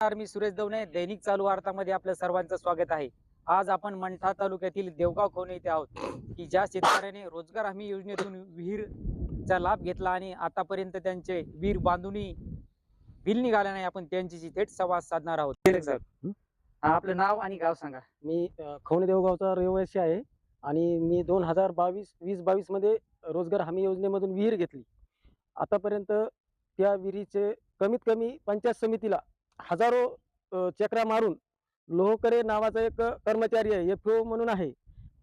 मी सुरेश दवणे. दैनिक चालू वार्तामध्ये आपल्या सर्वांचं स्वागत आहे. आज आपण मंठा तालुक्यातील देवगाव खोन येथे आहोत, की ज्या शेतकऱ्याने रोजगार हमी योजनेतून विहीरचा लाभ घेतला आणि आतापर्यंत त्यांचे विहीर बांधूनही बिल निघाले नाही. आपण त्यांच्याशी थेट संवाद साधणार आहोत. हं. आपलं नाव आणि गाव सांगा. मी खवणे देवगावचा रहिवासी आहे आणि मी 2020-22 मध्ये रोजगार हमी योजनेमधून विहीर घेतली. आतापर्यंत त्या विहिरीचे कमीत कमी पंचायत समितीला हजारो चकरा मारून लोहकरे नावाचा एक कर्मचारी आहे, एफ म्हणून आहे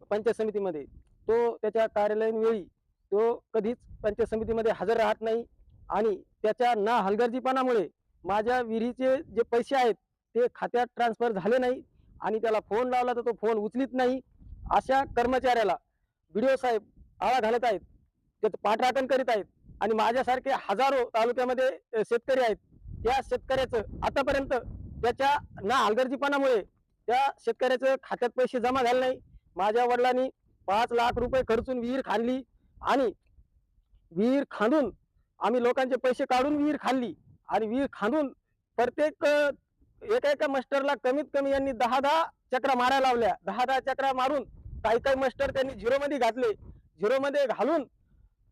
पंचायत समितीमध्ये. तो त्याच्या कार्यालयीन वेळी तो कधीच पंचायत समितीमध्ये हजर राहत नाही आणि त्याच्या ना हलगर्जीपणामुळे माझ्या विहिरीचे जे पैसे आहेत ते खात्यात ट्रान्सफर झाले नाही आणि त्याला फोन लावला तर तो फोन उचलीत नाही. अशा कर्मचाऱ्याला BDO साहेब आळा घालत आहेत, त्याचं पाठराखण करीत आहेत आणि माझ्यासारखे हजारो तालुक्यामध्ये शेतकरी आहेत. त्या शेतकऱ्याचं आतापर्यंत त्याच्या ना हलगर्जीपणामुळे त्या शेतकऱ्याचं खात्यात पैसे जमा झाले नाही. माझ्या वडिलांनी 5 लाख रुपये खर्चून विहीर खाणली आणि विहीर खांदून आम्ही लोकांचे पैसे काढून विहीर खाल्ली आणि विहीर खांदून प्रत्येक एका मास्टरला कमीत कमी यांनी 10 चक्रा मारायला लावल्या. 10 चक्रा मारून काही मास्टर त्यांनी झिरोमध्ये घातले. झिरोमध्ये घालून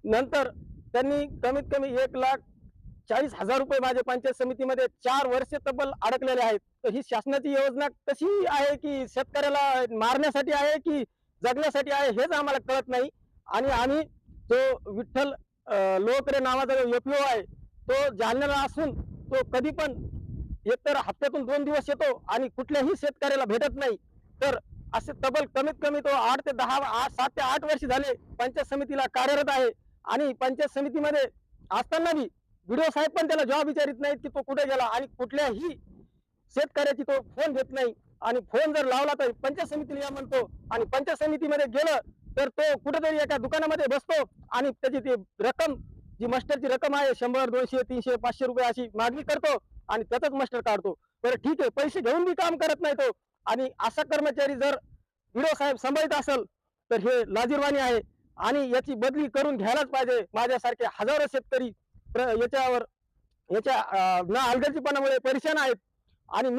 नंतर त्यांनी कमीत कमी 1,40,000 रुपये माझे पंचायत समितीमध्ये 4 वर्षे तब्बल अडकलेले आहेत. तर ही शासनाची योजना कशी आहे, की शेतकऱ्याला मारण्यासाठी आहे की जगण्यासाठी आहे, हेच आम्हाला कळत नाही. आणि आम्ही जो विठ्ठल लोकरे नावाचा जो FO आहे तो जालन्याला असून तो कधी पण एकतर हप्त्यातून 2 दिवस येतो आणि कुठल्याही शेतकऱ्याला भेटत नाही. तर असे तब्बल कमीत कमी तो 8 ते 10 7 ते 8 वर्ष झाले पंचायत समितीला कार्यरत आहे आणि पंचायत समितीमध्ये असताना बी BDO साहेब पण त्याला जॉब विचारित नाहीत की तो कुठे गेला आणि कुठल्याही शेतकऱ्याची तो फोन घेत नाही. आणि फोन जर लावला तर पंचायत समितीला या म्हणतो आणि पंचायत समितीमध्ये गेलं तर तो कुठेतरी एका दुकानामध्ये बसतो आणि त्याची ती रक्कम जी मास्टरची रक्कम आहे 100, 200, 300, 500 रुपये अशी मागणी करतो आणि त्याचाच मास्टर काढतो. बरं ठीक आहे, पैसे घेऊन बी काम करत नाही तो. आणि असा कर्मचारी जर BDO साहेब सांभाळत असेल तर हे लाजीरवाणी आहे आणि याची बदली करून घ्यायलाच पाहिजे. माझ्यासारखे हजारो शेतकरी याच्या ना हलगर्जीपणामुळे परेशान आहेत आणि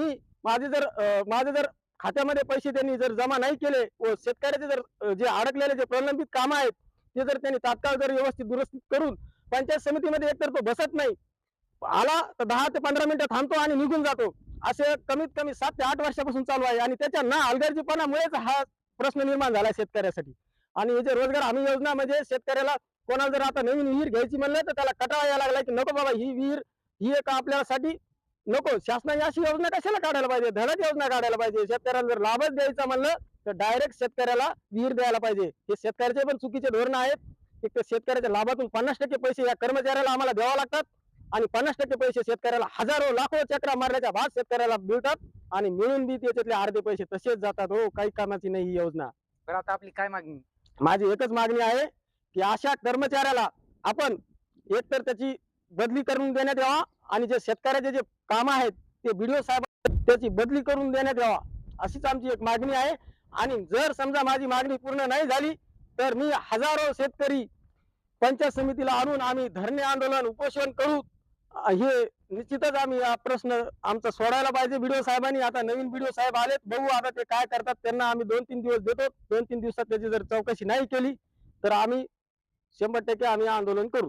माझे जर खात्यामध्ये पैसे त्यांनी जर जमा नाही केले व शेतकऱ्याचे जर जे अडकलेले जे प्रलंबित काम आहेत ते जर त्यांनी तात्काळ जर व्यवस्थित दुरुस्तीत करून पंचायत समितीमध्ये एकतर तो बसत नाही, आला तर 10 ते 15 मिनिटं थांबतो आणि निघून जातो. असे कमीत कमी 7 ते 8 वर्षापासून चालू आहे आणि त्याच्या ना हलगर्जीपणामुळेच हा प्रश्न निर्माण झाला शेतकऱ्यासाठी. आणि हे जे रोजगार हमी योजना म्हणजे शेतकऱ्याला कोणाला जर आता नवीन विहीर घ्यायची म्हणलं तर त्याला कटाळा यायला लागला की नको बाबा, ही विहीर ही एक आपल्यासाठी नको. शासनाने अशी योजना कशाला काढायला पाहिजे, धडक योजना काढायला पाहिजे. शेतकऱ्याला जर लाभच द्यायचा म्हणलं तर डायरेक्ट शेतकऱ्याला विहीर द्यायला पाहिजे. हे शेतकऱ्याचे पण चुकीचे धोरण आहेत. एक तर शेतकऱ्याच्या लाभातून 50% पैसे या कर्मचाऱ्याला आम्हाला द्यावा लागतात आणि 50% पैसे शेतकऱ्याला हजारो लाखो चक्रा मारण्याच्या बाद शेतकऱ्याला मिळतात आणि मिळून बी त्याच्यातले अर्धे पैसे तसेच जातात. हो, काही कामाची नाही ही योजना. बरं, आता आपली काय मागणी? माझी एकच मागणी आहे की अशा कर्मचाऱ्याला आपण एकतर त्याची बदली करून देण्यात यावा आणि जे शेतकऱ्याचे जे काम आहेत ते BDO साहेब त्याची बदली करून देण्यात यावा, अशीच आमची एक मागणी आहे. आणि जर समजा माझी मागणी पूर्ण नाही झाली तर मी हजारो शेतकरी पंचायत समितीला आणून आम्ही धरणे आंदोलन उपोषण करू. हे निश्चितच आम्ही हा प्रश्न आमचा सोडायला पाहिजे. BDO साहेबांनी आता नवीन BDO साहेब आलेत, बघू आता ते काय करतात. त्यांना आम्ही 2-3 दिवस देतो. 2-3 दिवसात त्याची जर चौकशी नाही केली तर आम्ही 100% आम्ही आंदोलन करू.